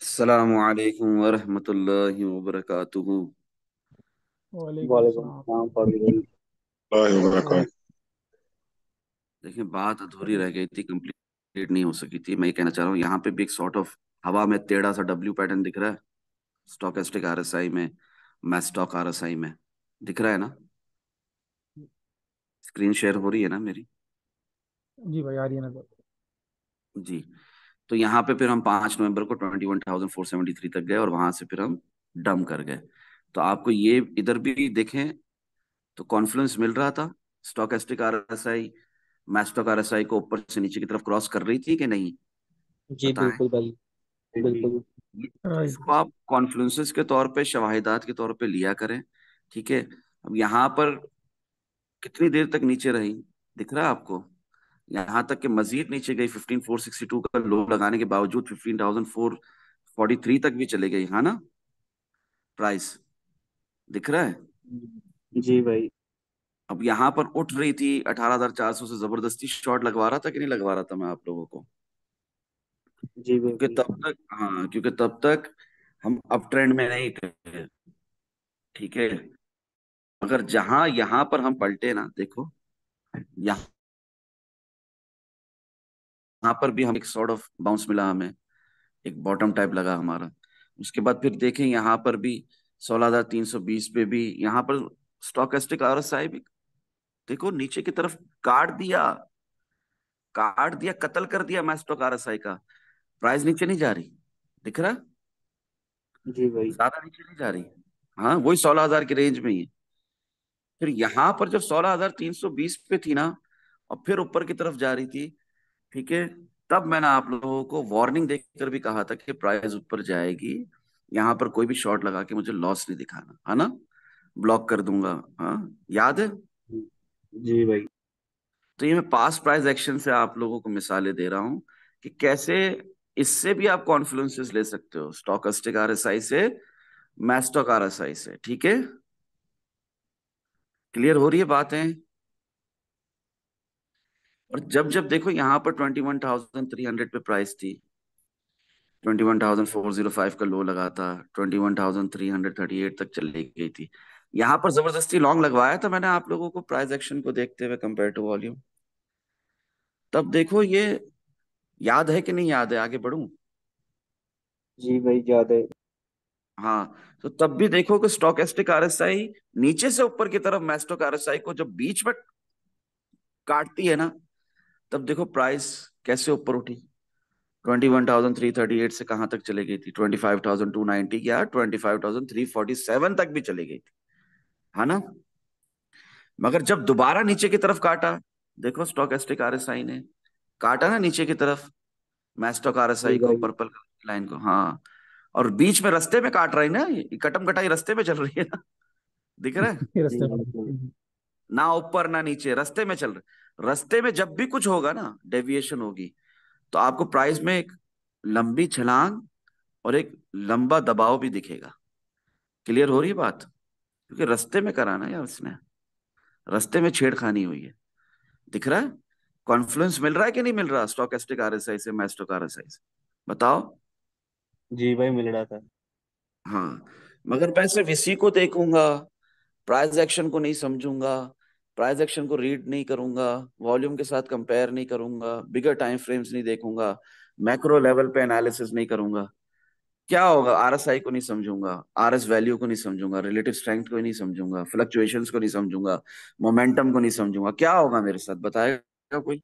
अस्सलामु अलैकुम वरहमतुल्लाहि वबरकातुहू। वालेकुम वालेकुम सलाम। सलाम फॉर वबरकातुहू। देखिए, बात अधूरी रह गई थी, कंप्लीट नहीं हो सकी थी। मैं ये कहना चाह रहा हूँ, यहाँ पे भी एक सॉर्ट ऑफ हवा में टेढ़ा सा डब्ल्यू पैटर्न दिख रहा है। स्टोकेस्टिक आरएसआई में, मैस्टॉक आरएसआई में दिख रहा है ना? स्क्रीन शेयर हो रही है ना मेरी? जी भाई, आ रही है नजर। जी। तो यहाँ पे फिर हम 5 नवंबर को 21,473 तक गए और वहां से फिर हम डम कर गए। तो आपको ये इधर भी देखें तो कॉन्फ्लुएंस मिल रहा था। स्टोकेस्टिक आरएसआई मैस्टॉक आरएसआई को ऊपर से नीचे की तरफ क्रॉस कर रही थी कि नहीं? जी बताएं। बिल्कुल भाई। बिल्कुल। राइट। इसको आप कॉन्फ्लुएंसेस के तौर पे, शवाहिदात के तौर पे लिया करें। ठीक है। अब यहाँ पर कितनी देर तक नीचे रही, दिख रहा है आपको? यहाँ तक कि मजीद नीचे गई, 15,462 का लो लगाने के बावजूद 15,443 तक भी चले गई, है ना? प्राइस दिख रहा है। जी भाई। अब यहाँ पर उठ रही थी 18,400 से, जबरदस्ती शॉट लगवा रहा था कि नहीं लगवा रहा था मैं आप लोगों को? जी क्योंकि बिल्कुल। तब तक, हाँ, क्योंकि तब तक हम अप ट्रेंड में नहीं थे। ठीक है। अगर जहां यहां पर हम पलटे ना, देखो, यहाँ पर भी हम एक सॉर्ट ऑफ बाउंस मिला हमें, एक बॉटम टाइप लगा हमारा। उसके बाद फिर देखें यहाँ पर भी 16,320 पे भी यहाँ पर स्टॉकेस्टिक आरएसआई भी, देखो, नीचे की तरफ काट दिया, काट दिया, कत्ल कर दिया मैस्टॉक आरएसआई का। प्राइस नीचे नहीं जा रही, दिख रहा? जी भाई। ज्यादा नीचे नहीं जा रही। हाँ, वही 16,000 की रेंज में ही है। फिर यहाँ पर जब 16,320 पे थी ना, और फिर ऊपर की तरफ जा रही थी, ठीक है, तब मैंने आप लोगों को वार्निंग देकर भी कहा था कि प्राइस ऊपर जाएगी। यहाँ पर कोई भी शॉर्ट लगा के मुझे लॉस नहीं दिखाना, है ना? ब्लॉक कर दूंगा। हाँ, याद है? जी भाई। तो ये मैं पास्ट प्राइस एक्शन से आप लोगों को मिसालें दे रहा हूं कि कैसे इससे भी आप कॉन्फ्लुएंसेस ले सकते हो, स्टोकेस्टिक आरएसआई से, मैस्टॉक आरएसआई से। ठीक है, क्लियर हो रही है बातें? और जब जब देखो यहाँ पर 21,300 पे प्राइस थी, 21,405 का लो लगा था, 21,338 तक चली गई थी। यहाँ पर जबरदस्ती लॉन्ग लगवाया था मैंने आप लोगों को, प्राइस एक्शन को देखते हुए कंपेयर टू वॉल्यूम। तब देखो ये, याद है कि नहीं याद है? आगे बढ़ूं? जी भाई याद है। हाँ। तो तब भी देखो कि स्टोकेस्टिक आरएसआई नीचे से ऊपर की तरफ मैस्टोक आरएसआई को जब बीच में काटती है ना, तब देखो प्राइस कैसे ऊपर उठी। 21,338 से कहां तक चली गई थी? 25,290 या 25,347 तक भी चली गई थी, है ना? मगर जब दोबारा नीचे की तरफ काटा, देखो स्टोकेस्टिक आरएसआई ने काटा ना नीचे की तरफ, मैस्टोक जी आरएसआई को, भाई। पर्पल लाइन को, हाँ। और बीच में रास्ते में काट रही ना, ये कटम कटाई रास्ते में चल रही है ना, दिख रहा है? ये जी रास्ते बिल्कुल। में। ना ऊपर ना नीचे, रास्ते में चल रहे। रास्ते में जब भी कुछ होगा ना, डेविएशन होगी, तो आपको प्राइस में एक लंबी छलांग और एक लंबा दबाव भी दिखेगा। क्लियर हो रही है बात? क्योंकि रास्ते में करा ना यार उसने, रास्ते में छेड़खानी हुई है। दिख रहा है? कॉन्फ्लुएंस मिल रहा है कि नहीं मिल रहा स्टोकेस्टिक आरएसआई से, मैस्टोक आरएसआई से? बताओ। जी भाई मिल रहा था। हाँ। मगर मैं सिर्फ इसी को देखूंगा, प्राइस एक्शन को नहीं समझूंगा, प्राइस एक्शन को रीड नहीं करूंगा, वॉल्यूम के साथ कंपेयर नहीं करूंगा, बिगर टाइम फ्रेम्स नहीं देखूंगा, मैक्रो लेवल पे एनालिसिस नहीं करूंगा, क्या होगा? आरएसआई को नहीं समझूंगा, आरएस वैल्यू को नहीं समझूंगा, रिलेटिव स्ट्रेंथ को नहीं समझूंगा, फ्लक्चुएशंस को नहीं समझूंगा, मोमेंटम को नहीं समझूंगा, क्या होगा मेरे साथ? बताएगा कोई?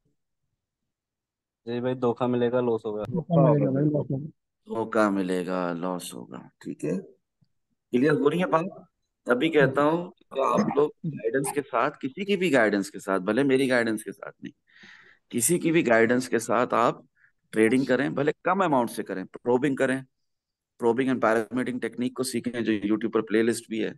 जी भाई धोखा मिलेगा, लॉस होगा। मौका मिलेगा भाई, लॉस होगा। धोखा मिलेगा, लॉस होगा। ठीक है, क्लियर हो रही है बात? तभी कहता जी। हूँ कि आप लोग गाइडेंस के साथ, किसी की भी गाइडेंस के साथ, भले मेरी गाइडेंस के साथ नहीं, किसी की भी गाइडेंस के साथ आप ट्रेडिंग करें, भले कम अमाउंट से करें, प्रोबिंग करें। प्रोबिंग एंड पैरामीटिंग टेक्निक को सीखें, जो यूट्यूब पर प्लेलिस्ट भी है।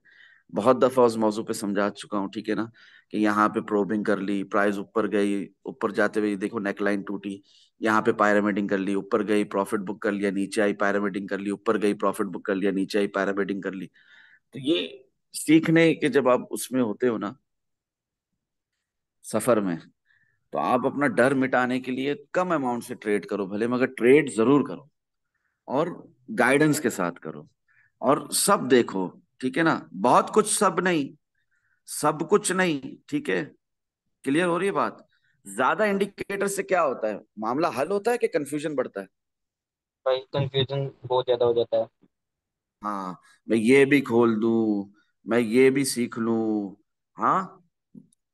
बहुत दफा उस मौजू पे समझा चुका हूँ, ठीक है ना? कि यहाँ पे प्रोबिंग कर ली, प्राइस ऊपर गई, ऊपर जाते हुए देखो नेकलाइन टूटी, यहाँ पे पैरामीटिंग कर ली, ऊपर गई, प्रॉफिट बुक कर लिया, नीचे आई, पैरामीटिंग कर ली, ऊपर गई, प्रॉफिट बुक कर लिया, नीचे आई, पैरामीटिंग कर ली। तो ये सीखने के जब आप उसमें होते हो ना, सफर में, तो आप अपना डर मिटाने के लिए कम अमाउंट से ट्रेड करो भले, मगर ट्रेड जरूर करो। और गाइडेंस के साथ करो और सब देखो। ठीक है ना, बहुत कुछ सब नहीं, सब कुछ नहीं। ठीक है, क्लियर हो रही है बात? ज्यादा इंडिकेटर से क्या होता है, मामला हल होता है कि कंफ्यूजन बढ़ता है? भाई कंफ्यूजन बहुत ज्यादा हो जाता है। हाँ, मैं ये भी खोल दूं, मैं ये भी सीख लूं। हाँ,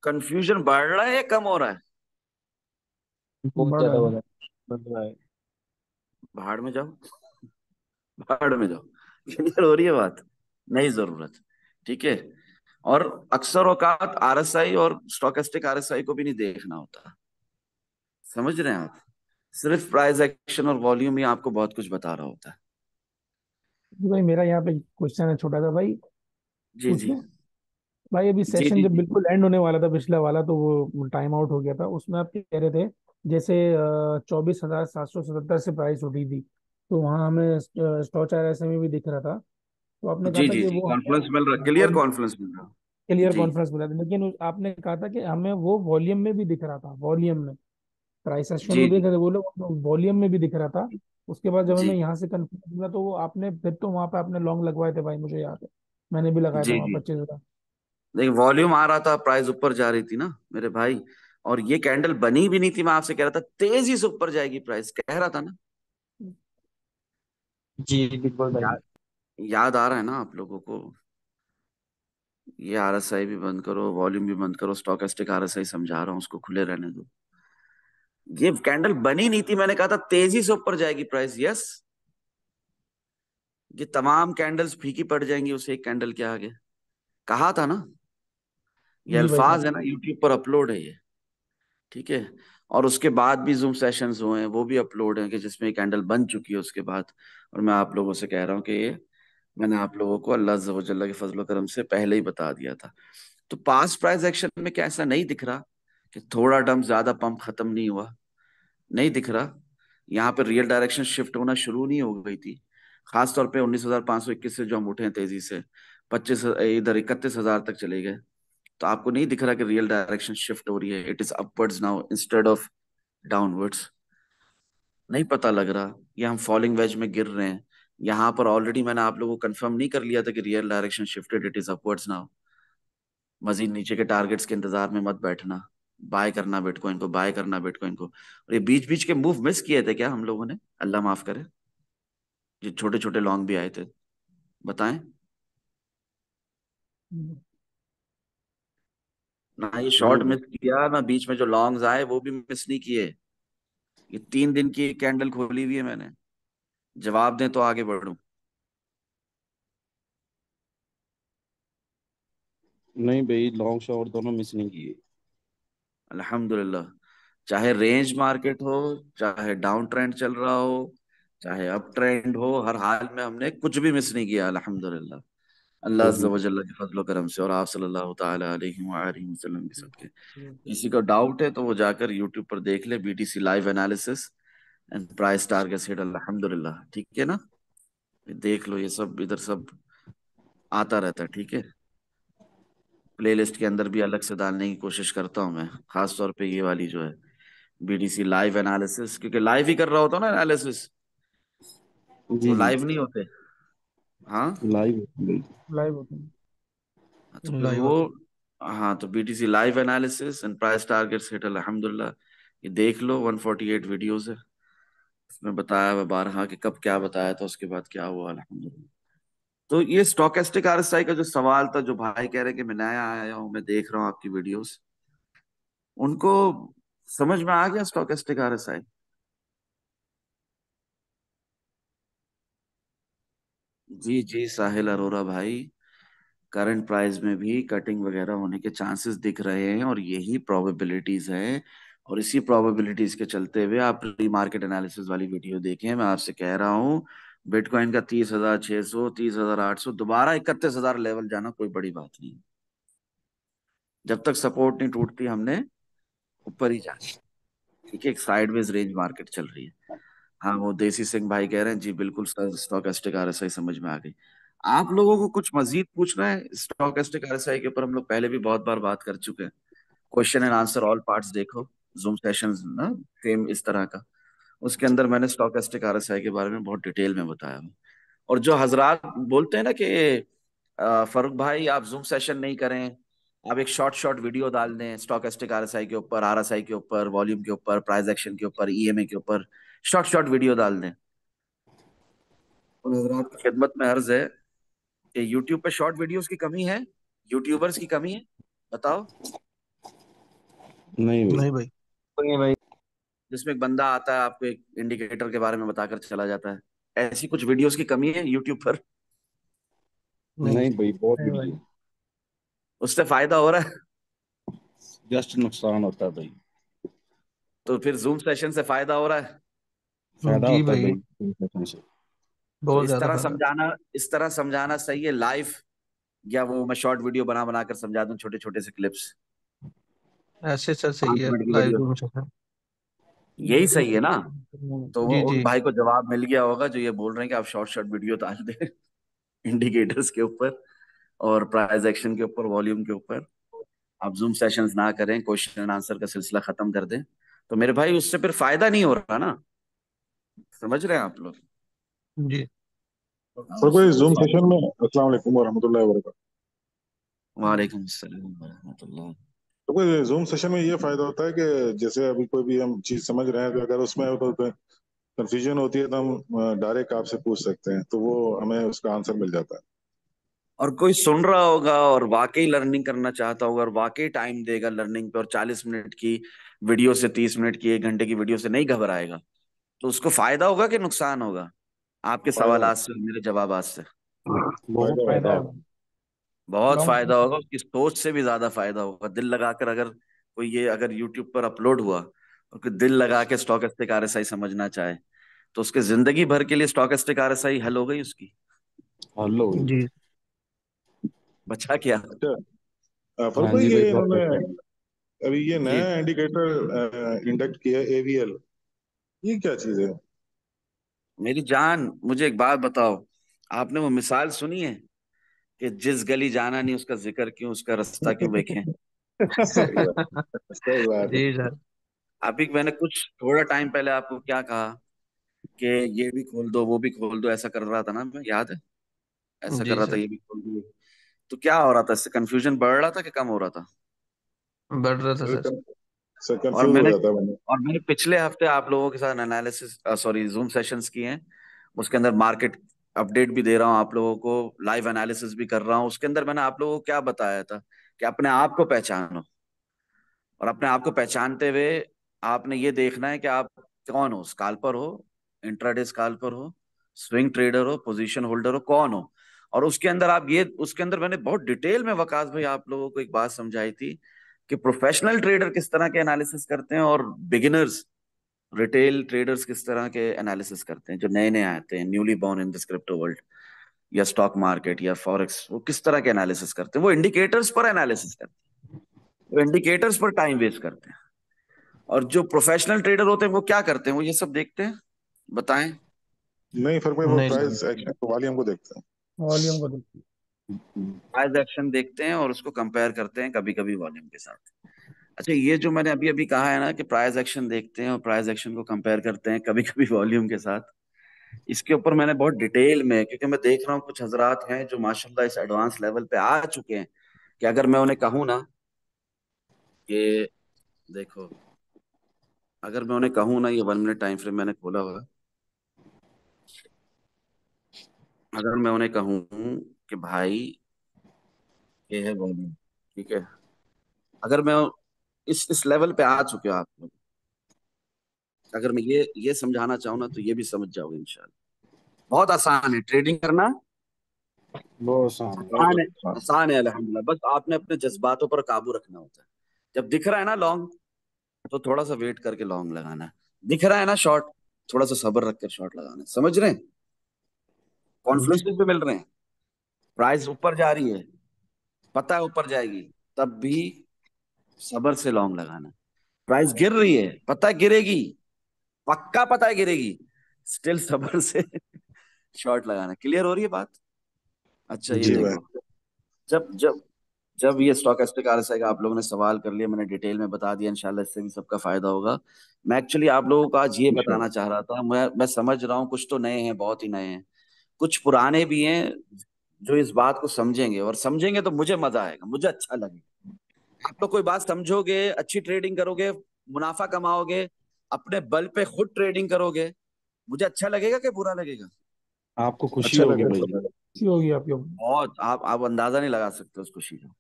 कंफ्यूजन बढ़ रहा है या कम हो रहा है? बहुत बढ़ रहा ज्यादा है हो भाई। जाता है, बढ़ रहा है। भाड़ में जाओ, भाड़ में जाओ। क्लियर हो रही है बात? नहीं जरूरत। ठीक है। और अक्सर औकात आरएसआई और स्टोकेस्टिक आरएसआई को भी नहीं देखना होता। समझ रहे हैं आप? सिर्फ प्राइस एक्शन और वॉल्यूम ही आपको बहुत कुछ बता रहा होता है। जी भाई, मेरा यहाँ पे क्वेश्चन है छोटा सा भाई। जी जी। पूछूं? भाई अभी जी सेशन जी जब जी बिल्कुल एंड होने वाला था पिछला वाला, तो वो टाइम आउट हो गया था, उसमें आप कह रहे थे जैसे 24,777 से प्राइस उठी थी, तो वहाँ हमें स्टॉच आर एस में भी दिख रहा था। तो आपने कहा जी था जी कि जी, वो कॉन्फ्रेंस मिल रहा, क्लियर हमें कॉन्फ्रेंस मिल रहा। क्लियर जी कॉन्फ्रेंस मिला था, लेकिन आपने कहा था कि हमें वो वॉल्यूम में भी दिख रहा था, वॉल्यूम में प्राइस एक्शन जी वो देख जी रहे थे वो लोग, वॉल्यूम में भी दिख रहा था। उसके बाद जब हमें जी यहाँ से कंफर्म मिला, तो वो आपने फिर तो वहां पे आपने लॉन्ग लगवाए थे भाई, मुझे याद है। मैंने भी लगाया था जी वहाँ जी। 25,000। देखिए, वॉल्यूम आ रहा था, प्राइस ऊपर जा रही थी ना मेरे भाई। और ये कैंडल बनी भी नहीं थी, मैं आपसे कह रहा था तेजी से ऊपर जाएगी प्राइस, कह रहा था ना। जी बिल्कुल भाई। याद, याद आ रहा है ना आप लोगों को? ये आरएसआई भी बंद करो, वॉल्यूम भी बंद करो, स्टोकेस्टिक आरएसआई समझा रहा हूँ, उसको खुले रहने दो। ये कैंडल बनी नहीं थी, मैंने कहा था तेजी से ऊपर जाएगी प्राइस, यस। ये तमाम कैंडल्स फीकी पड़ जाएंगी उस एक कैंडल के आगे, कहा था ना। ये जी भाई अल्फाज कहा। है ना, यूट्यूब पर अपलोड है ये। ठीक है। और उसके बाद भी जूम सेशंस हुए हैं, वो भी अपलोड हैं कि जिसमें कैंडल बन चुकी है उसके बाद। और मैं आप लोगों से कह रहा हूँ कि ये मैंने आप लोगों को अल्लाह अज़्ज़ व जल्ल के फजल करम से पहले ही बता दिया था। तो पास्ट प्राइस एक्शन में क्या ऐसा नहीं दिख रहा कि थोड़ा डम ज्यादा पंप खत्म नहीं हुआ? नहीं दिख रहा। यहाँ पे रियल डायरेक्शन शिफ्ट होना शुरू नहीं हो गई थी? खास तौर पे 19,521 से जो हम उठे हैं तेजी से, 25 इधर 31,000 तक चले गए। तो आपको नहीं दिख रहा कि रियल डायरेक्शन शिफ्ट हो रही है? It is upwards now instead of downwards. नहीं पता लग रहा? या हम फॉलिंग वेज में गिर रहे हैं? यहाँ पर ऑलरेडी मैंने आप लोगों को कंफर्म नहीं कर लिया था कि real direction shifted, it is upwards now. मजीद नीचे के टारगेट्स के इंतजार में मत बैठना। बाय करना बिटकॉइन को, बाय करना बिटकॉइन को। और ये बीच बीच के मूव मिस किए थे क्या हम लोगों ने? अल्लाह माफ करे, जो छोटे छोटे लॉन्ग भी आए थे, बताएं। ना ये नहीं शॉर्ट भाई। मिस किया, ना बीच में जो लॉन्ग्स आए वो भी मिस नहीं किए। ये 3 दिन की कैंडल खोली हुई है मैंने, जवाब दें तो आगे बढ़ूं। नहीं भाई, लॉन्ग शॉट दोनों मिस नहीं किए। अल्हम्दुलिल्लाह। चाहे रेंज मार्केट हो, चाहे डाउन ट्रेंड चल रहा हो, चाहे अप ट्रेंड हो, हर हाल में हमने कुछ भी मिस नहीं किया अल्हम्दुलिल्लाह। अल्लाह अज़्ज़ व जल्ल के फजल करम से और आप सल्लल्लाहु ताला अलैहि व आलिहि वसल्लम के सदके। किसी को डाउट है तो वो जाकर यूट्यूब पर देख ले, BTC live analysis and price target hit अल्हम्दुलिल्लाह। ठीक है ना? देख लो, ये सब इधर सब आता रहता है। ठीक है। प्लेलिस्ट के अंदर भी अलग से डालने की कोशिश करता हूँ मैं, खास तौर पे ये वाली जो है बीडीसी लाइव एनालिसिस, क्योंकि लाइव ही कर रहा होता हूँ ना एनालिसिस, वो जी जी। लाइव नहीं होते। हाँ। लाइव। लाइव होते हैं। तो फिर लाइव वो, होता हाँ, तो BTC live analysis and price targets hit अल्हम्दुलिल्लाह। ये देख लो, 148 वीडियोस है, उसमें बताया हुआ बारहा कि कब क्या बताया था, उसके बाद क्या हुआ अल्हम्दुलिल्लाह। तो ये स्टोकेस्टिक आरएसआई का जो सवाल था, जो भाई कह रहे हैं कि मैं नया आया हूँ, मैं देख रहा हूँ आपकी वीडियोस, उनको समझ में आ गया स्टोकेस्टिक आरएसआई? जी जी साहिल अरोरा भाई, करंट प्राइस में भी कटिंग वगैरह होने के चांसेस दिख रहे हैं और यही प्रोबेबिलिटीज हैं। और इसी प्रोबेबिलिटीज के चलते हुए आप प्री मार्केट एनालिसिस वाली वीडियो देखें, मैं आपसे कह रहा हूँ बिटकॉइन का 30,600, 30,800, दोबारा 31,000 लेवल जाना कोई बड़ी बात नहीं। जब तक सपोर्ट नहीं टूटती हमने ऊपर ही जाना। ठीक है, एक साइडवेज रेंज मार्केट चल रही है। हाँ, वो देसी सिंह भाई कह रहे हैं, जी बिल्कुल सर, स्टोकेस्टिक आरएसआई समझ में आ गई। आप लोगों को कुछ मजीद पूछना है स्टोकेस्टिक आरएसआई के ऊपर? हम लोग पहले भी बहुत बार बात कर चुके हैं। Question and answer all parts देखो, जूम सेशंस ना, सेम इस तरह का। उसके अंदर मैंने स्टोकेस्टिक आरएसआई के बारे में बहुत डिटेल में बताया हूँ। और जो हजरात बोलते हैं ना कि फरूक भाई आप जूम सेशन नहीं करें, आप एक शॉर्ट शॉर्ट वीडियो डाल दें स्टॉकेस्टिक आरएसआई के ऊपर, आरएसआई के ऊपर, वॉल्यूम के ऊपर, प्राइस एक्शन के ऊपर, ईएमए के ऊपर, शॉर्ट शॉर्ट वीडियो डाल दें। उन हजरात की खिदमत में अर्ज है कि यूट्यूब पे शॉर्ट वीडियोस की कमी है, यूट्यूबर्स की कमी है, बताओ। नहीं भाई। नहीं भाई। नहीं भाई। जिसमें एक बंदा आता है आपको एक इंडिकेटर के बारे में बताकर चला जाता है, ऐसी कुछ वीडियोस की कमी है यूट्यूब पर? नहीं। नहीं भाई, बहुत नहीं भाई। वीडियो। उससे फायदा हो रहा है? जस्ट नुकसान होता है भाई। तो फिर जूम सेशन से फायदा हो रहा है? फायदा जी होता है भाई, भाई सेशन से। तो बहुत ज्यादा फायदा है। इस तरह समझाना सही है लाइव, या वो मैं शॉर्ट वीडियो बना बना कर समझा दूं, छोटे छोटे से क्लिप्स, ऐसे सर सही 5 है, मिनट की लाइव वीडियो? Zoom session. यही जूम सही है ना? तो वो जी उन जी। भाई को जवाब मिल गया होगा जो ये बोल रहे हैं कि आप शॉर्ट शॉर्ट वीडियो डाल दें इंडिकेटर्स के ऊपर और प्राइस एक्शन के ऊपर, वॉल्यूम के ऊपर, आप जूम सेशंस ना करें, क्वेश्चन आंसर का सिलसिला खत्म कर दें। तो मेरे भाई उससे फिर फायदा नहीं हो रहा ना, समझ रहे हैं आप लोग? जी हाँ, और उससे कोई कोई जूम फायदा सेशन नहीं। में अस्सलाम वालेकुम वरहमतुल्लाहि वबरकातुहू। वालेकुम अस्सलाम वरहमतुल्लाह। तो कोई जूम सेशन में ये फायदा होता है कि जैसे अभी कोई भी हम चीज समझ रहे हैं तो अगर उसमें कोई कंफ्यूजन होती है तो हम डायरेक्ट आपसे पूछ सकते हैं, तो वो हमें उसका आंसर मिल जाता है। और कोई सुन रहा होगा और वाकई लर्निंग करना चाहता होगा और वाकई टाइम देगा लर्निंग पे, और 40 मिनट की वीडियो से, 30 मिनट की, 1 घंटे की वीडियो से नहीं घबराएगा, तो उसको फायदा होगा कि नुकसान होगा आपके फायदा सवालात से और मेरे जवाबात से? बहुत फायदा फायदा होता फायदा है है। होगा। भाई। बहुत लॉन्ग फायदा टर्म। होगा, उसकी सोच से भी ज्यादा फायदा होगा। दिल लगाकर अगर कोई ये अगर यूट्यूब पर अपलोड हुआ और कोई दिल लगा के स्टॉकेस्टिक आरएसआई समझना चाहे, तो उसके जिंदगी भर के लिए स्टॉकेस्टिक आरएसआई हल हो गई उसकी। हेलो। जी। बचा क्या? अच्छा, फरूक हाँ भाई जी भाई, ये बहुत इन्होंने अच्छा। अभी ये जी, नया इंडिकेटर इंडक्ट किया है, एवीएल। ये क्या चीज है? मेरी जान मुझे एक बात बताओ, आपने वो मिसाल सुनी है कि जिस गली जाना नहीं उसका जिक्र क्यों, उसका रास्ता क्यों देखें? सही बात। सही बात जी है। सर। अभी मैंने कुछ थोड़ा टाइम पहले आपको क्या कहा कि ये भी खोल दो, वो भी खोल दो, ऐसा कर रहा था ना मैं, याद है? ऐसा कर जी रहा था, सर। ये भी खोल दो। तो क्या हो रहा था इससे? कंफ्यूजन बढ़ रहा था कि कम हो रहा था? बढ़ रहा था सर। सर और कंफ्यूज हो मैंने जाता है बंदा। और मैंने पिछले हफ्ते आप लोगों के साथ एनालिसिस, सॉरी, जूम सेशंस किए हैं। उसके अंदर मार्केट अपडेट भी दे रहा हूँ आप लोगों को, लाइव एनालिसिस भी कर रहा हूँ। उसके अंदर मैंने आप लोगों को क्या बताया था कि अपने आप को पहचानो, और अपने आप को पहचानते हुए आपने ये देखना है कि आप कौन हो, स्काल्पर हो, इंट्राडे स्काल्पर हो, स्विंग ट्रेडर हो, पोजीशन होल्डर हो, कौन हो। और उसके अंदर आप ये, उसके अंदर मैंने बहुत डिटेल में वकास भाई आप लोगों को एक बात समझाई थी कि प्रोफेशनल ट्रेडर किस तरह के एनालिसिस करते हैं और बिगिनर्स, रिटेल ट्रेडर्स किस तरह के एनालिसिस करते हैं, जो नए नए आते हैं, newly born in this crypto world या स्टॉक मार्केट या फॉरेक्स, वो किस तरह के एनालिसिस करते हैं। वो इंडिकेटर्स पर एनालिसिस करते हैं, वो इंडिकेटर्स पर टाइम वेस्ट करते हैं। और जो प्रोफेशनल ट्रेडर होते हैं वो क्या करते हैं? वो ये सब देखते हैं। बताएं। नहीं फरूक भाई, वो नहीं सर। प्राइस एक्शन वॉल्यूम को देखते हैं। वॉल्यूम को देखिए। प्राइस एक्शन देखते हैं और उसको कंपेयर करते हैं कभी कभी वॉल्यूम के साथ। अच्छा, ये जो मैंने अभी अभी कहा है ना कि प्राइस एक्शन देखते हैं और प्राइस एक्शन को कंपेयर करते हैं कभी कभी वॉल्यूम के साथ, इसके ऊपर मैंने बहुत डिटेल में, क्योंकि मैं देख रहा हूँ कुछ हजरात हैं जो माशाल्लाह इस एडवांस लेवल पे आ चुके हैं, कि अगर मैं उन्हें कहूँ ना कि देखो, अगर मैं उन्हें कहूँ ना, ये 1 मिनट टाइम फ्रेम मैंने खोला हुआ, अगर मैं उन्हें कहूँ कि भाई ये है वॉल्यूम, ठीक है, अगर मैं इस लेवल पे आ चुके हो आप लोग, अगर मैं ये समझाना चाहूँ ना तो ये भी समझ जाओगे इंशाल्लाह। बहुत आसान है ट्रेडिंग करना, बहुत आसान है। बहुत आसान है, अच्छा। आसान है अल्हम्दुलिल्लाह। बस आपने अपने जज्बातों पर काबू रखना होता है। जब दिख रहा है ना लॉन्ग, तो थोड़ा सा वेट करके लॉन्ग लगाना है। दिख रहा है ना शॉर्ट, थोड़ा सा सब्र रख कर शॉर्ट लगाना है। समझ रहे हैं? जी। कॉन्फ्लुएंस पे मिल रहे हैं। प्राइस ऊपर जा रही है, पता है ऊपर जाएगी, तब भी सब्र से लॉन्ग लगाना है। प्राइस गिर रही है, पता है गिरेगी, पक्का पता है गिरेगी, स्टिल सब्र से शॉर्ट लगाना। क्लियर हो रही है बात? अच्छा, ये जी जी। भाई। देखो, जब जब जब ये स्टॉकेस्टिक आरएसआई का आप लोगों ने सवाल कर लिया, मैंने डिटेल में बता दिया, इंशाल्लाह इससे भी सबका फायदा होगा। मैं एक्चुअली आप लोगों को आज ये बताना इंशाल्लाह। चाह रहा था, मैं समझ रहा हूँ कुछ तो नए हैं, बहुत ही नए हैं, कुछ पुराने भी हैं जो इस बात को समझेंगे, और समझेंगे तो मुझे मजा आएगा, मुझे अच्छा लगेगा। आप लोग कोई बात समझोगे, अच्छी ट्रेडिंग करोगे, मुनाफा कमाओगे, अपने बल पे खुद ट्रेडिंग करोगे, मुझे अच्छा लगेगा कि बुरा लगेगा? आपको खुशी अच्छा होगी लगेगा। भाई। अच्छी होगी आपकी। बहुत, आप अंदाजा नहीं लगा सकते उस खुशी का।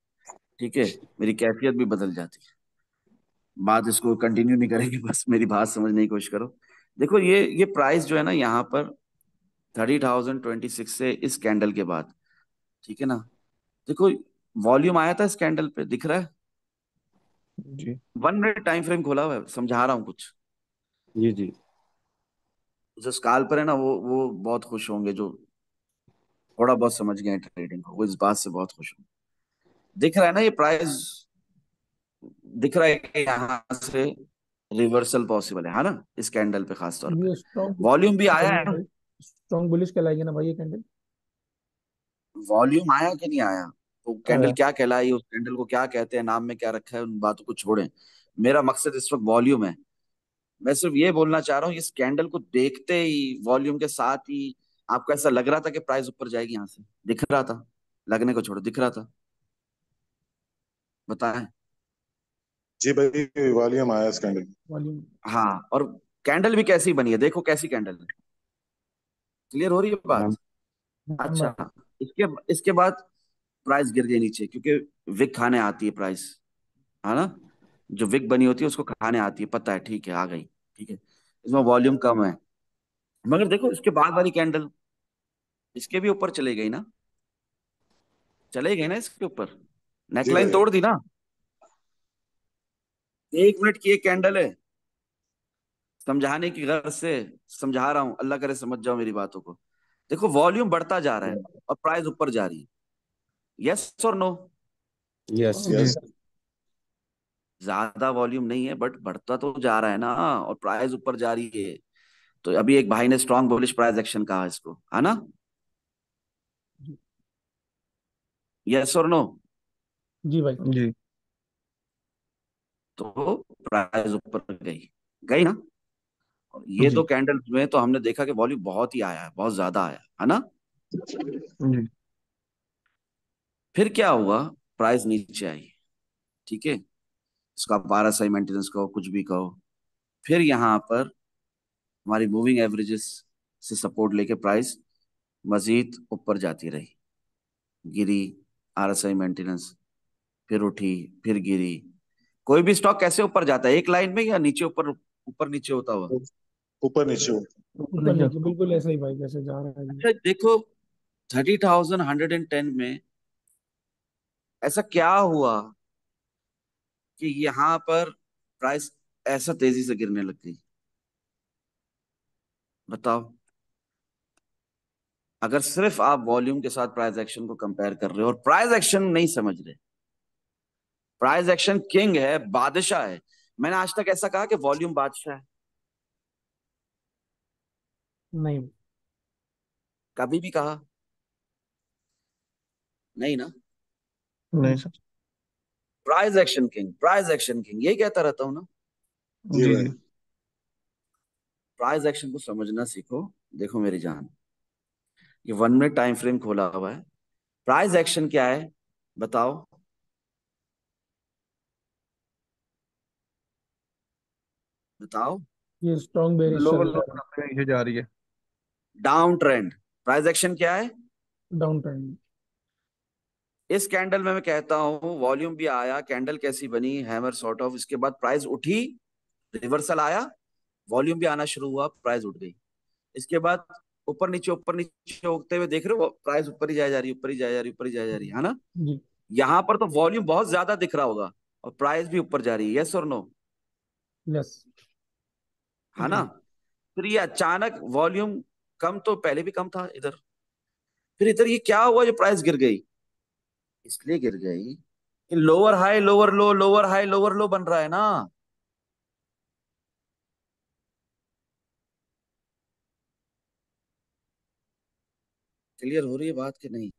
ठीक है, मेरी कैफियत भी बदल जाती है। बात इसको कंटिन्यू नहीं करेंगे, बस मेरी बात समझने की कोशिश करो। देखो, ये प्राइस जो है ना यहाँ पर 30,026 से इस कैंडल के बाद, ठीक है ना, देखो वॉल्यूम आया था इस कैंडल पे, दिख रहा है? जी 1 मिनट टाइम फ्रेम खोला हुआ है, समझा रहा हूँ कुछ। जी जी। जो स्काल पर है ना, वो बहुत खुश होंगे, जो थोड़ा बहुत समझ गए ट्रेडिंग को, वो इस बात से बहुत खुश होंगे। दिख रहा है ना ये प्राइस? दिख रहा है कि यहाँ से रिवर्सल पॉसिबल है ना, इस कैंडल पे खास तौर पे। ये स्ट्रॉन्ग वॉल्यूम भी आया कहलाएगी है ना ना? भाई? स्ट्रॉन्ग बुलिश कहलाएगी ना भाई ये कैंडल? वॉल्यूम आया कि नहीं आया? तो कैंडल आया। क्या कहलाई, उस कैंडल को क्या कहते हैं, नाम में क्या रखा है, उन बातों को छोड़ें। मेरा मकसद इस वक्त वॉल्यूम है। मैं सिर्फ ये बोलना चाह रहा हूँ, इस कैंडल को देखते ही वॉल्यूम के साथ ही आपको ऐसा लग रहा था कि प्राइस ऊपर जाएगी? यहाँ से दिख रहा था? लगने को छोड़ो, दिख रहा था? बताएं। जी भाई, वॉल्यूम आया स्कैंडल। वॉल्यूम। हाँ, और कैंडल भी कैसी बनी है, देखो कैसी कैंडल है। क्लियर हो रही है बात? हाँ अच्छा, इसके इसके बाद प्राइस गिर गई नीचे, क्योंकि विक खाने आती है प्राइस, है ना? जो विक बनी होती है उसको खाने आती है, पता है, ठीक है, आ गई। ठीक है, इसमें वॉल्यूम कम है, मगर देखो इसके बाद वाली कैंडल इसके भी ऊपर चले गई ना, चले गए ना इसके ऊपर, जी नेकलाइन भाई। तोड़ दी ना। 1 मिनट की एक कैंडल है, समझाने की गर्ज से समझा रहा हूं, अल्लाह करे समझ जाओ मेरी बातों को। देखो वॉल्यूम बढ़ता जा रहा है और प्राइस ऊपर जा रही है, यस और नो? यस जी। यस। ज्यादा वॉल्यूम नहीं है बट बढ़ता तो जा रहा है ना, और प्राइस ऊपर जा रही है। तो अभी एक भाई ने स्ट्रॉन्ग बुलिश प्राइस एक्शन कहा इसको, है ना? यस और नो? जी भाई। जी। तो प्राइस ऊपर गई, गई ना? और ये दो जी। कैंडल्स में तो हमने देखा कि वॉल्यूम बहुत ही आया है, बहुत ज्यादा आया है ना? जी। फिर क्या हुआ? प्राइस नीचे आई, ठीक है, इसका आप RSI मेंटेनेंस कहो, कुछ भी कहो। फिर यहाँ पर हमारी मूविंग एवरेजेस से सपोर्ट लेके प्राइस मजीद ऊपर जाती रही, गिरी, RSI मेंटेनेंस, फिर उठी, फिर गिरी। कोई भी स्टॉक कैसे ऊपर जाता है, एक लाइन में या नीचे ऊपर, ऊपर नीचे होता हुआ? ऊपर नीचे हो। ऊपर नीचे बिल्कुल ऐसा ही भाई, जैसे जा रहा है अभी। अच्छा देखो, 30,110 में ऐसा क्या हुआ कि यहाँ पर प्राइस ऐसा तेजी से गिरने लग गई? बताओ। अगर सिर्फ आप वॉल्यूम के साथ प्राइस एक्शन को कंपेयर कर रहे हो और प्राइस एक्शन नहीं समझ रहे, प्राइस एक्शन किंग है, बादशाह है। मैंने आज तक ऐसा कहा कि वॉल्यूम बादशाह है? नहीं। कभी भी कहा? नहीं ना? नहीं sir. Price action king, price action king, यही कहता रहता हूं ना। जी जी भाई। जी। प्राइस एक्शन को समझना सीखो। देखो मेरी जान, ये 1 मिनट टाइम फ्रेम खोला हुआ है। प्राइस एक्शन क्या है, बताओ? बताओ। ये स्ट्रॉन्ग बेरिश लो चल लो रहा है। करते नीचे जा रही है। Down trend. प्राइस एक्शन क्या है? Down trend. इस कैंडल में मैं कहता हूं वॉल्यूम भी आया, कैंडल कैसी बनी, हैमर सॉर्ट ऑफ, इसके बाद प्राइस उठी, रिवर्सल आया, वॉल्यूम भी आना शुरू हुआ, प्राइस उठ गई। इसके बाद ऊपर नीचे होते हुए देख रहे हो, प्राइस ऊपर ही जाए जा रही है, ऊपर ही जाए जा रही है, ऊपर ही जाए जा रही है ना? जी। यहां पर तो वॉल्यूम बहुत ज्यादा दिख रहा होगा और प्राइस भी ऊपर जा रही है, यस और नो? यस। है ना? फिर ये अचानक वॉल्यूम कम, तो पहले भी कम था इधर, फिर इधर ये क्या हुआ जो प्राइस गिर गई? इसलिए गिर गई कि लोअर हाई लोअर लो, लोअर हाई लोअर लो बन रहा है ना। क्लियर हो रही है बात कि नहीं?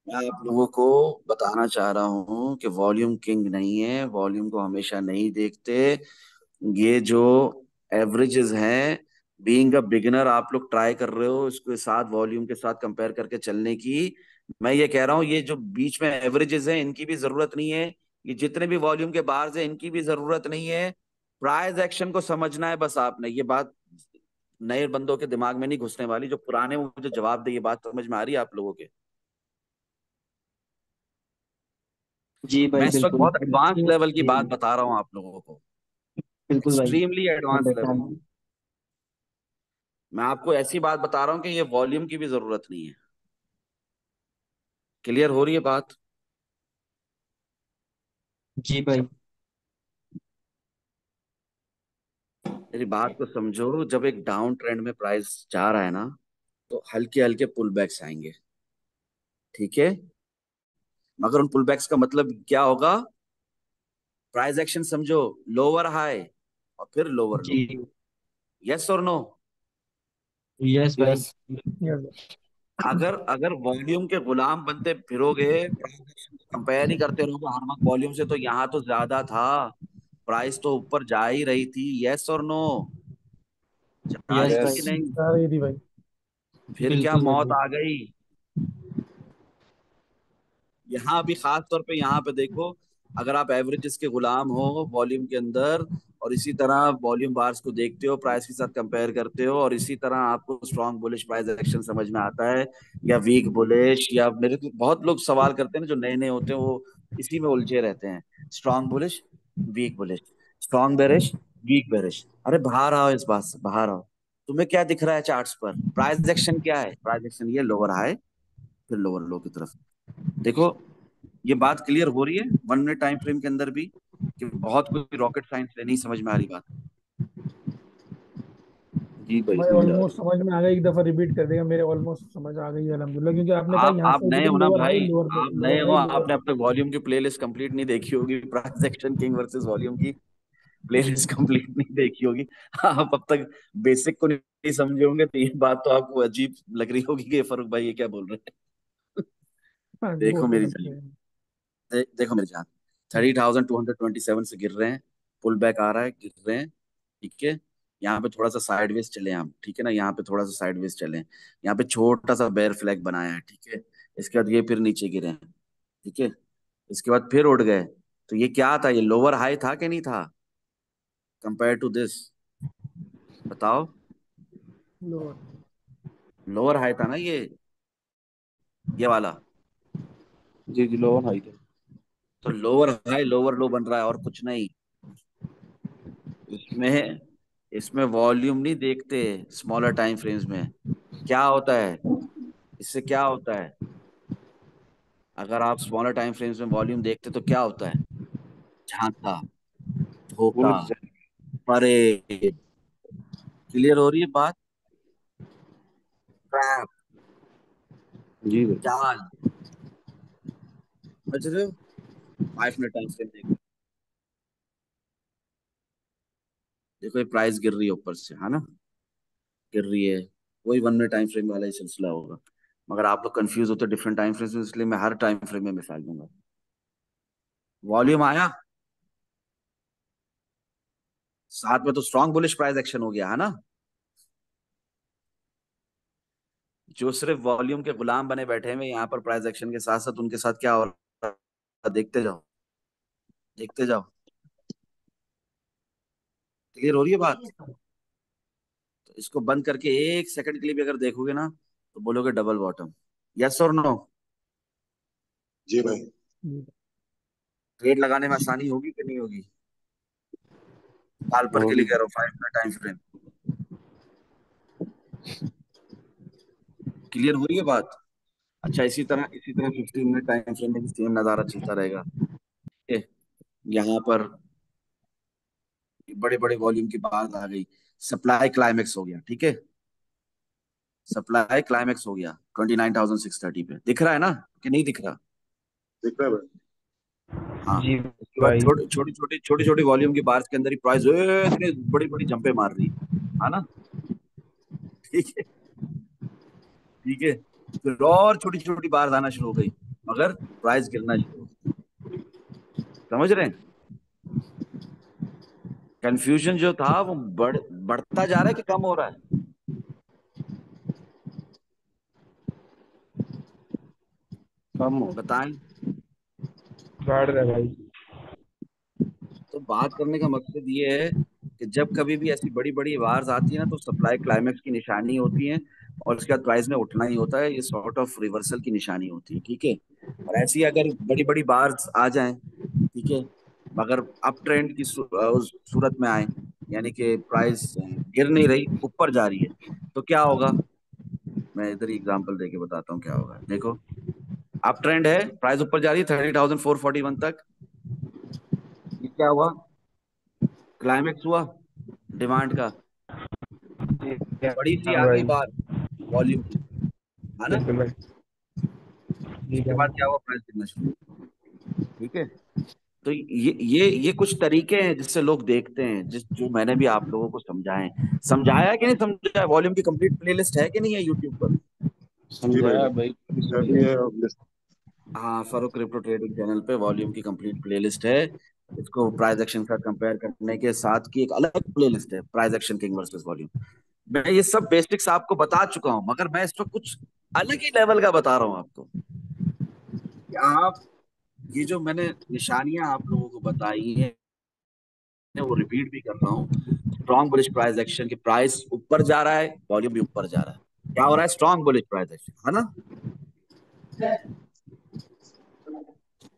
मैं आप लोगों को बताना चाह रहा हूं कि वॉल्यूम किंग नहीं है, वॉल्यूम को हमेशा नहीं देखते। ये जो एवरेजेस हैं। बीइंग अ बिगिनर आप लोग ट्राई कर रहे हो इसके साथ वॉल्यूम के साथ कंपेयर करके चलने की। मैं ये कह रहा हूँ ये जो बीच में एवरेजेस हैं इनकी भी जरूरत नहीं है। ये जितने भी वॉल्यूम के बार्स हैं इनकी भी जरूरत नहीं है। प्राइस एक्शन को समझना है बस आपने। ये बात नए बंदों के दिमाग में नहीं घुसने वाली। जो पुराने वो मुझे जवाब दे। ये बात समझ में आ रही है आप लोगों के? जी मैं भाई इस वक्त बिल्कुल। बहुत एडवांस लेवल की जी बात बता रहा हूँ आप लोगों को। बिल्कुल भाई, एक्सट्रीमली एडवांस लेवल। अंडरस्टैंड। मैं आपको ऐसी बात बता रहा हूँ कि ये वॉल्यूम की भी जरूरत नहीं है। क्लियर हो रही है बात? जी भाई। मेरी बात को समझो। जब एक डाउन ट्रेंड में प्राइस जा रहा है ना तो हल्के हल्के पुल बैक्स आएंगे। ठीक है? मगर उन पुल बैक्स का मतलब क्या होगा? प्राइस एक्शन समझो। लोअर हाई और फिर लोअर लो। जी। यस और नो? यस भाई। यस। यस। अगर अगर वॉल्यूम के गुलाम बनते फिरोगे, प्राइस एक्शन को कंपेयर ही करते रहोगे हर वक्त वॉल्यूम से, तो यहाँ तो ज्यादा था। प्राइस तो ऊपर जा ही रही थी। यस और नो? जा यस रही थी भाई। कि यस। नहीं? जा रही थी भाई। फिर क्या बिल्कुल भाई मौत आ बिल्कुल। गई? यहाँ भी खास तौर पे यहाँ पे देखो। अगर आप एवरेजेस के गुलाम हो वॉल्यूम के अंदर और इसी तरह वॉल्यूम बार्स को देखते हो, प्राइस के साथ कंपेयर करते हो और इसी तरह आपको स्ट्रॉन्ग बुलिश प्राइस एक्शन समझ में आता है या वीक बुलिश, या मेरे को बहुत लोग सवाल करते हैं ना जो नए नए होते हैं वो इसी में उलझे रहते हैं। Strong bullish, weak bullish, strong bearish, weak bearish. अरे बाहर आओ, इस बात से बाहर आओ। तुम्हें क्या दिख रहा है चार्ट्स पर? प्राइस एक्शन क्या है? प्राइस एक्शन ये लोअर हाई फिर लोअर लो की तरफ। देखो ये बात क्लियर हो रही है 1 मिनट टाइम फ्रेम के अंदर भी कि बहुत कोई रॉकेट साइंस है नहीं समझ में आ रही बात? जी भाई भाई समझ आ ऑलमोस्ट रही समझ में आ गई, एक दफा रिपीट कर देगा। मेरे ऑलमोस्ट समझ आ गई है अल्हम्दुलिल्लाह, क्योंकि आपने कहा यहाँ आप से नए विद हो ना लोअर हाई, भाई। लोअर आप नए लोअर हो, हाई, लोअर आपने लो। अब तक वॉल्यूम की प्लेलिस्ट कंप्लीट नहीं देखी होगी। Price action king versus volume की प्लेलिस्ट कंप्लीट नहीं देखी होगी। आप अब तक बेसिक को नहीं समझे होंगे, तो ये बात तो आपको अजीब लग रही होगी कि फारूक भाई ये क्या बोल रहे हैं। हाँ, वो देखो तो मेरी लगता जान। है। देखो मेरी जान। 30,227 से गिर रहे हैं। पुल बैक आ रहा है, गिर रहे हैं। ठीक है? यहाँ पे थोड़ा सा साइडवेज चले हम, ठीक है ना? यहाँ पे थोड़ा सा साइडवेज चले। यहाँ पे छोटा सा बेयर फ्लैग बनाया है, ठीक है? इसके बाद ये फिर नीचे गिरे हैं। ठीक है? इसके बाद फिर उड़ गए। तो ये क्या था? ये लोअर हाई था कि नहीं था कंपेयर टू दिस? बताओ। लोअर। लोअर हाई था ना ये वाला। जी जी लोअर हाई थे। तो लोअर हाई लोअर लो बन रहा है और कुछ नहीं। इसमें इसमें वॉल्यूम नहीं देखते स्मॉलर टाइम फ्रेम्स में। क्या होता है? इससे क्या होता है? अगर आप स्मॉलर टाइम फ्रेम्स में वॉल्यूम देखते तो क्या होता है? झांका, धोखा, बुलिश। परेड। क्लियर हो रही है बात? ट्रैप, जी भाई। जाल। समझ रहे हो? 5 मिनट टाइम फ्रेम देखो। देखो ये प्राइस गिर रही है ऊपर से, है ना? गिर रही है। वही 1 मिनट टाइम फ्रेम वाला ही सिलसिला होगा। मगर आप लोग कंफ्यूज होते डिफरेंट टाइम फ्रेम्स में, इसलिए मैं हर टाइम फ्रेम में मिसाल दूंगा। वॉल्यूम आया साथ में तो स्ट्रॉन्ग बुलिश प्राइस एक्शन हो गया, है ना? जो सिर्फ वॉल्यूम के गुलाम बने बैठे हुए यहाँ पर प्राइस एक्शन के साथ साथ, उनके साथ क्या हो रहा है देखते जाओ, देखते जाओ। क्लियर हो रही है बात? तो इसको बंद करके 1 सेकंड के लिए भी अगर देखोगे ना तो बोलोगे डबल बॉटम। यस और नो? जी भाई। ट्रेड लगाने में आसानी होगी कि नहीं होगी? साल पर के लिए होगी। कह रहा हूँ 5 मिनट टाइम फ्रेम। क्लियर हो रही है बात? अच्छा इसी तरह 15 मिनट टाइम फ्रेम में भी सेम नजारा चलता रहेगा। ठीक है? यहाँ पर बड़े बड़े वॉल्यूम की बात आ गई। सप्लाई क्लाइमेक्स हो गया, ठीक है? सप्लाई क्लाइमेक्स हो गया 29,630 पे। दिख रहा है ना कि नहीं दिख रहा? दिख रहा है भाई। हाँ। जी उसके बाद भाई। छोटी छोटी वॉल्यूम की बार्स के अंदर ही प्राइस इतनी बड़ी बड़ी जंपे मार रही है ना? ठीक है? ठीक है? फिर और छोटी छोटी बार्स आना शुरू हो गई मगर प्राइस गिरना शुरू हो गई। समझ रहे हैं? कंफ्यूजन जो था वो बढ़ता जा रहा है कि कम हो रहा है? कम हो। बताएं। बढ़ रहा है भाई। तो बात करने का मकसद ये है कि जब कभी भी ऐसी बड़ी बड़ी वार्स आती है ना, तो सप्लाई क्लाइमेक्स की निशानी होती है, और उसके बाद प्राइस में उठना ही होता है। ये सॉर्ट ऑफ रिवर्सल की निशानी होती है, ठीक है। और ऐसी अगर बड़ी बड़ी बार्स आ जाएं, ठीक है, मगर अप ट्रेंड की सूरत में आए, यानी कि प्राइस गिर नहीं रही, ऊपर जा रही है, तो क्या होगा? मैं इधर ही एग्जांपल देके बताता हूँ क्या होगा। देखो, अप ट्रेंड है, प्राइस ऊपर जा रही है 30,441 तक। ये क्या हुआ? क्लाइमेक्स हुआ डिमांड का। बड़ी सी हाँ आ गई भाई। बात वॉल्यूम की, है ना? बिल्कुल भाई। जी उसके बाद भाई। क्या हुआ? प्राइस गिरना शुरू हुआ, ठीक है। तो ये कुछ तरीके हैं जिससे लोग देखते हैं, जिस जो मैंने भी आप लोगों को समझाए। समझाया कि नहीं समझाया? वॉल्यूम की कंप्लीट प्लेलिस्ट है कि नहीं है यूट्यूब पर? जी भाई, समझाया भाई। मैं भी है लिस्ट। हाँ, फरो क्रिप्टो ट्रेडिंग चैनल पे वॉल्यूम की कंप्लीट प्लेलिस्ट है। इसको प्राइस एक्शन का कंपेयर करने के साथ की एक अलग प्लेलिस्ट है, price action king versus volume. मैं ये सब बेसिक्स आपको बता चुका हूं, मगर मैं इस पर कुछ अलग ही लेवल का बता रहा हूं आपको, कि आप ये जो मैंने निशानियां आप लोगों को बताई हैं, वो रिपीट भी कर रहा हूँ। स्ट्रॉन्ग बुलिश प्राइस एक्शन की प्राइस ऊपर जा रहा है, वॉल्यूम भी ऊपर जा रहा है। क्या हो रहा है? स्ट्रॉन्ग बुलिश प्राइस एक्शन, है ना?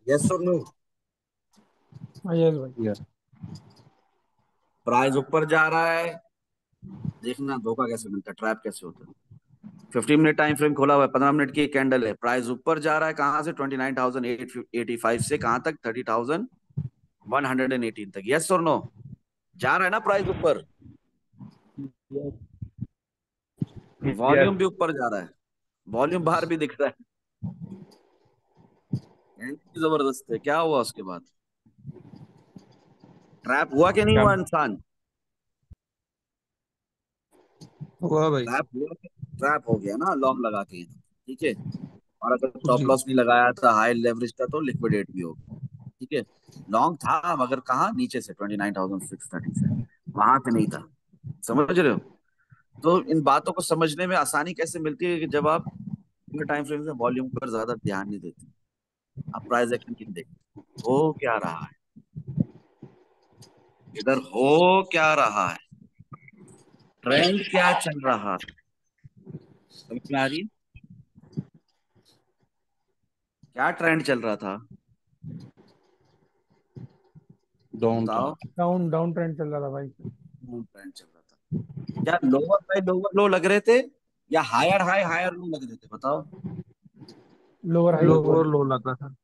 यस और नो? हाँ यस भाई। यस। प्राइस ऊपर जा रहा है, देखना धोखा कैसे मिलता है, ट्रैप कैसे होता है। 15 मिनट टाइम फ्रेम खोला हुआ है, 15 मिनट की कैंडल है, प्राइस ऊपर जा रहा है कहां से? 29,885 से कहां तक? 30,118 तक। यस और नो? जा रहा है ना प्राइस ऊपर? यस। वॉल्यूम भी ऊपर जा रहा है, वॉल्यूम बाहर भी दिख रहा है। एंट्री जबरदस्त है। क्या हुआ उसके बाद? ट्रैप हुआ कि नहीं क्या? हुआ इंसान? हुआ भाई। ट्रैप हुआ? ट्रैप हो गया ना लॉन्ग लगा के, ठीक है। और अगर स्टॉप जी। लॉस नहीं लगाया था, हाई लेवरेज था, तो लिक्विडेट भी हो गया, ठीक है। लॉन्ग था, मगर कहाँ? नीचे से 29,630 से, वहां पे नहीं था। समझ रहे हो? तो इन बातों को समझने में आसानी कैसे मिलती है कि जब आप टाइम फ्रेम में वॉल्यूम पर ज्यादा ध्यान नहीं देते, आप प्राइस एक्शन की देखते हो क्या रहा है, इधर हो क्या रहा है, ट्रेंड क्या चल रहा है। समझ में आ रही है? क्या ट्रेंड चल रहा था? डाउन था। बताओ। डाउन डाउन ट्रेंड चल रहा था भाई। ट्रेंड चल रहा था। क्या लोअर हाई लोअर लो लग रहे थे, या हायर हाई हायर लो लग रहे थे? बताओ। Lower high lower lower low. Low लगा था।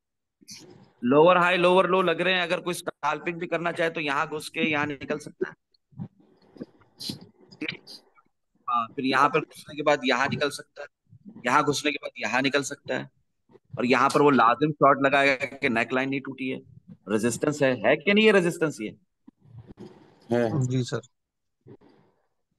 लोअर हाई लोअर लो लग रहे हैं। अगर कोई स्कैल्पिंग भी करना चाहे तो यहाँ घुस के यहाँ निकल सकता है। हाँ, फिर यहाँ पर घुसने के बाद यहाँ निकल सकता है, यहाँ घुसने के बाद यहाँ निकल सकता है, और यहाँ पर वो लाजिम शॉट लगाएगा कि नेक लाइन नहीं टूटी है। रेजिस्टेंस है कि नहीं है रेजिस्टेंस ये? है। जी सर।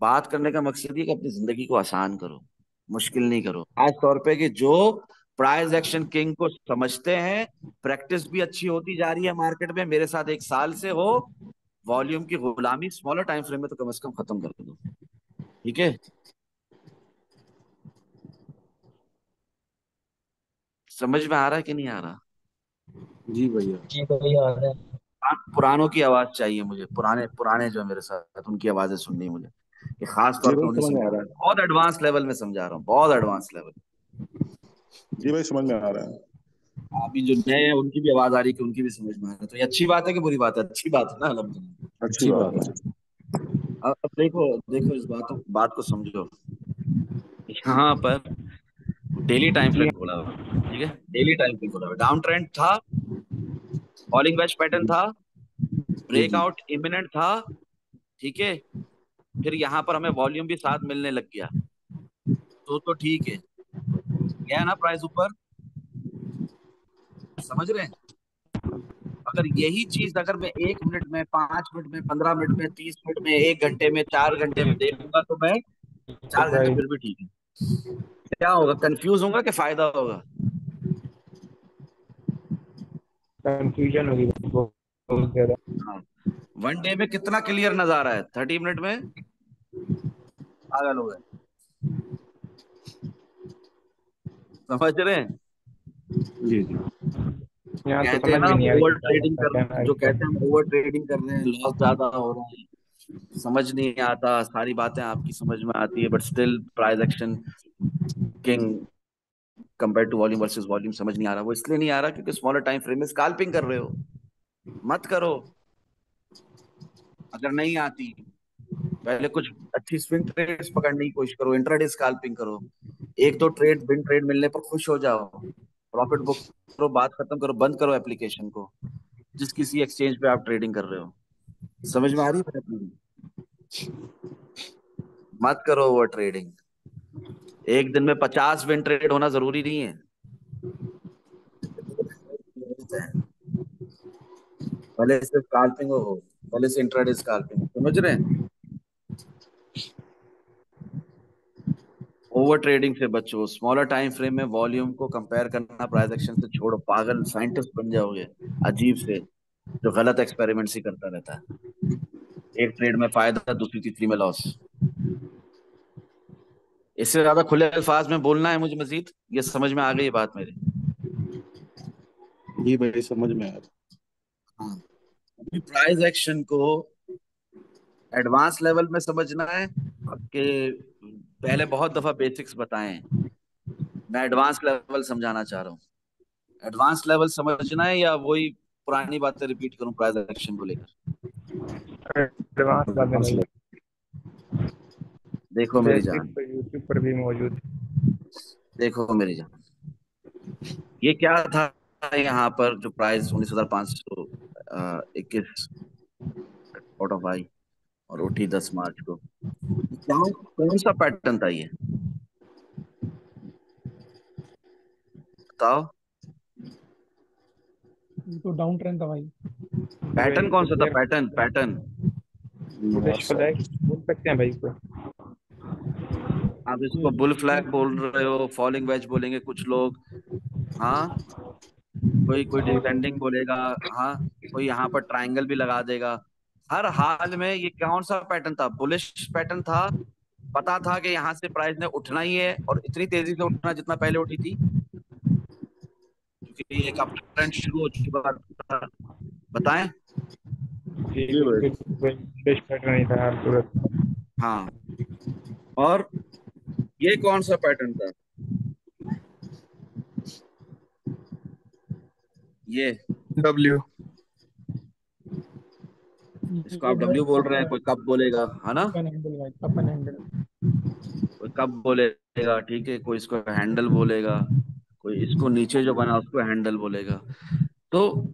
बात करने का मकसद ये कि अपनी जिंदगी को आसान करो, मुश्किल नहीं करो। खास तौर पे कि जो प्राइस एक्शन किंग को समझते हैं, प्रैक्टिस भी अच्छी होती जा रही है मार्केट में, मेरे साथ 1 साल से हो, वॉल्यूम की गुलामी स्मॉलर टाइम फ्रेम में तो कम से कम खत्म कर दो, ठीक है। समझ में आ रहा है कि नहीं आ रहा? जी भैया। जी भाई आ रहा है। पुरानों की आवाज चाहिए मुझे, पुराने पुराने जो है मेरे साथ, उनकी आवाजें सुननी है मुझे। ये खास जी तौर पे भाई, उन्हें समझ में आ समझा रहा रहा हूँ, है। बहुत एडवांस लेवल में समझा रहा हूँ, बहुत एडवांस लेवल। जी भाई, समझ में आ रहा है। अभी जो नए हैं उनकी भी आवाज आ रही है कि उनकी भी समझ में आ रहा है, तो ये अच्छी बात है कि बुरी बात है? अच्छी बात है ना, अल्हम्दुलिल्लाह। अच्छी अच्छी बात बात है। है। अब देखो, देखो इस बात को समझो। यहाँ पर डेली टाइम फ्रेम खोला हुआ है, ठीक है, डेली टाइम फ्रेम खोला हुआ है। डाउन ट्रेंड था, फॉलिंग वेज पैटर्न था, जी जी। ब्रेकआउट इमिनेंट था, ठीक है। फिर यहाँ पर हमें वॉल्यूम भी साथ मिलने लग गया, तो ठीक है, गया ना प्राइस ऊपर? समझ रहे हैं? अगर यही चीज अगर मैं 1 मिनट में, 5 मिनट में, 15 मिनट में, 30 मिनट में, 1 घंटे में, 4 घंटे में देखूंगा, तो मैं तो 4 घंटे भाई फिर भी ठीक है। क्या होगा? कंफ्यूज होगा कि फायदा होगा? कंफ्यूजन होगी बहुत बहुत ज्यादा। हाँ। 1 डे में कितना क्लियर नजर आ रहा है? 30 मिनट में पागल हो गए, समझ रहे हैं? जी जी। यहाँ तो कहते हैं समझ ना भी हम नहीं आ रही ओवर क्या ट्रेडिंग क्या कर, है जो इसका। कहते हैं हम ओवर ट्रेडिंग कर रहे हैं, लॉस ज्यादा हो रहा है, समझ नहीं आता, सारी बातें आपकी समझ में आती है, but still price action king compare to volume versus volume समझ नहीं आ रहा। वो इसलिए नहीं आ रहा क्योंकि स्मॉलर टाइम फ्रेम में स्कैल्पिंग कर रहे हो। मत करो अगर नहीं आती, पहले कुछ अच्छी स्विंग ट्रेड्स पकड़ने की कोशिश करो, इंट्राडे स्कैल्पिंग करो, एक दो ट्रेड विन ट्रेड मिलने पर खुश हो जाओ, प्रॉफिट बुक करो, बात खत्म करो, बंद करो एप्लीकेशन को, जिस किसी एक्सचेंज पे आप ट्रेडिंग कर रहे हो। समझ में आ रही है बात मेरी? मत करो ओवर ट्रेडिंग। एक दिन में 50 विन ट्रेड होना जरूरी नहीं है, भले से स्कैल्पिंग हो, भले से इंट्राडे स्कैल्पिंग हो, समझ रहे हैं? ओवर ट्रेडिंग से बचो, स्मॉलर टाइम फ्रेम में वॉल्यूम को कंपेयर करना प्राइस एक्शन से छोड़ो, पागल साइंटिस्ट बन जाओगे अजीब से, जो गलत एक्सपेरिमेंट्स ही करता रहता है। एक ट्रेड में फायदा, दूसरी तीसरी में लॉस। इससे ज्यादा खुले अल्फाज में बोलना है मुझे मजीद, ये समझ में आ गई बात मेरी? जी भाई समझ में आ रहा। हाँ, प्राइस एक्शन को एडवांस लेवल में समझना है कि पहले बहुत दफा बेसिक्स बताएं, मैं एडवांस लेवल समझाना चाह रहा हूँ। एडवांस लेवल समझना है या वही पुरानी बातें रिपीट करूं प्राइस एक्शन को लेकर? एडवांस बातें Advance भाई, level। देखो मेरी बेसिक जान, तो यूट्यूब पर भी मौजूद देखो मेरी जान, ये क्या था यहाँ पर जो प्राइस 19,521 आउट ऑफ आई और उठी 10 मार्च को, क्या कौन सा पैटर्न था ये बताओ? ये तो डाउन ट्रेंड था भाई। पैटर्न वही कौन सा था? Boolean pattern pattern bullish flag बोल सकते हैं भाई इसको। आप इसको बुल फ्लैग बोल रहे हो, फॉलिंग वेज बोलेंगे कुछ लोग, हाँ, कोई कोई जी भाई, डिसेंडिंग बोलेगा, हाँ, कोई यहाँ पर ट्रायंगल भी लगा देगा। हर हाल में ये कौन सा पैटर्न था? बुलिश पैटर्न था। पता था कि यहाँ से प्राइस ने उठना ही है और इतनी तेजी से उठना जितना पहले उठी थी, क्योंकि एक अप ट्रेंड शुरू हो चुका था। बताएं? जी जी भाई। बिल्कुल भाई, बुलिश पैटर्न ही था हर सूरत में। हाँ, और ये कौन सा पैटर्न था? ये, डब्ल्यू इसको आप डब्ल्यू बोल रहे हैं, कोई कप बोलेगा, है ना? अपन हैंडल भाई, अपन हैंडल। कोई कप बोलेगा, ठीक है, कोई इसको हैंडल बोलेगा, कोई इसको नीचे जो बना उसको हैंडल बोलेगा। तो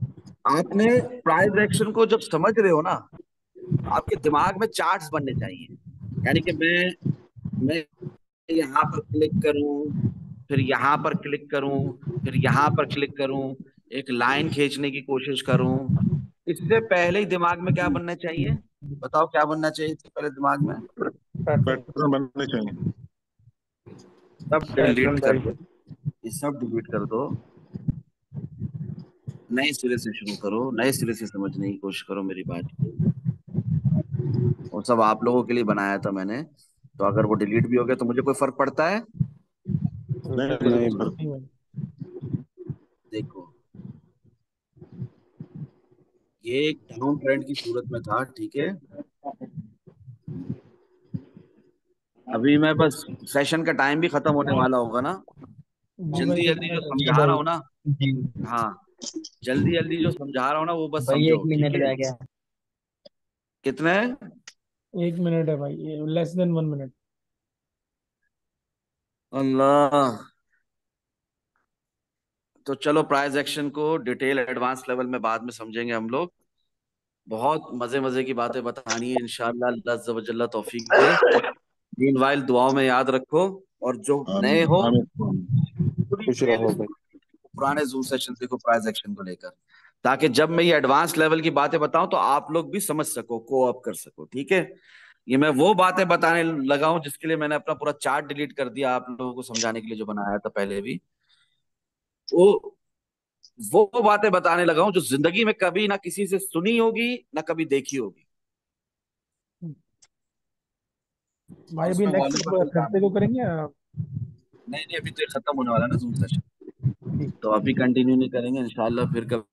आपने प्राइस एक्शन को जब समझ रहे हो ना, आपके दिमाग में चार्ट्स बनने चाहिए, यानी कि मैं यहाँ पर क्लिक करूं, फिर यहाँ पर क्लिक करूं, फिर यहाँ पर क्लिक करूं, एक लाइन खींचने की कोशिश करूं। इससे पहले ही दिमाग में क्या बनना चाहिए? बताओ क्या बनना चाहिए इससे पहले दिमाग में? पैटर्न पैटर्न बनने चाहिए। सब पैटर्न डिलीट कर भाई। दो, ये सब डिलीट कर दो, नए सिरे से शुरू करो, नए सिरे से समझने की कोशिश करो मेरी बात को। और सब आप लोगों के लिए बनाया था मैंने, तो अगर वो डिलीट भी हो गया तो मुझे कोई फर्क पड़ता है? नहीं बिल्कुल नहीं नहीं। भाई। नहीं भाई। देखो, ये एक डाउन ट्रेंड की सूरत में था, ठीक है। अभी मैं बस, सेशन का टाइम भी खत्म होने वाला होगा ना, जी भाई, जल्दी एक जल्दी जो मिनट है जी समझा रहा भाई। हूँ ना, जी हाँ, जल्दी जल्दी जो समझा रहा हूँ ना वो बस भाई, समझो, एक ठीक मिनट है? रह गया। कितने? 1 मिनट है भाई, लेस देन 1 मिनट। अल्लाह। तो चलो प्राइस एक्शन को डिटेल एडवांस लेवल में बाद में समझेंगे हम लोग। बहुत मजे मजे की बातें बतानी है इंशाअल्लाह, अल्लाह अज़्ज़ व जल्ला तौफीक दे। मीनवाइल दुआओं में याद रखो, और जो नए आमीन हो आमीन। पूरी खुश रहो प्लेलिस्ट भाई। पुराने जूम सेशन देखो प्राइस एक्शन को लेकर, ताकि जब मैं ये एडवांस लेवल की बातें बताऊं तो आप लोग भी समझ सको, कोऑप कर सको, ठीक है? ये मैं वो बातें बताने लगा हूं जिसके लिए मैंने अपना पूरा चार्ट डिलीट कर दिया आप लोगों को समझाने के लिए, जो बनाया था पहले भी। वो वो बातें बताने लगा हूं जो जिंदगी में कभी ना किसी से सुनी होगी ना कभी देखी होगी। भाई और अभी उसमें नेक्स्ट वॉल्यूम में कोई काम थर्सडे को करेंगे या? नहीं नहीं, अभी तो ये खत्म होने वाला है ना जूम सेशन, ठीक। तो अभी कंटिन्यू नहीं करेंगे इंशाल्लाह, फिर कभी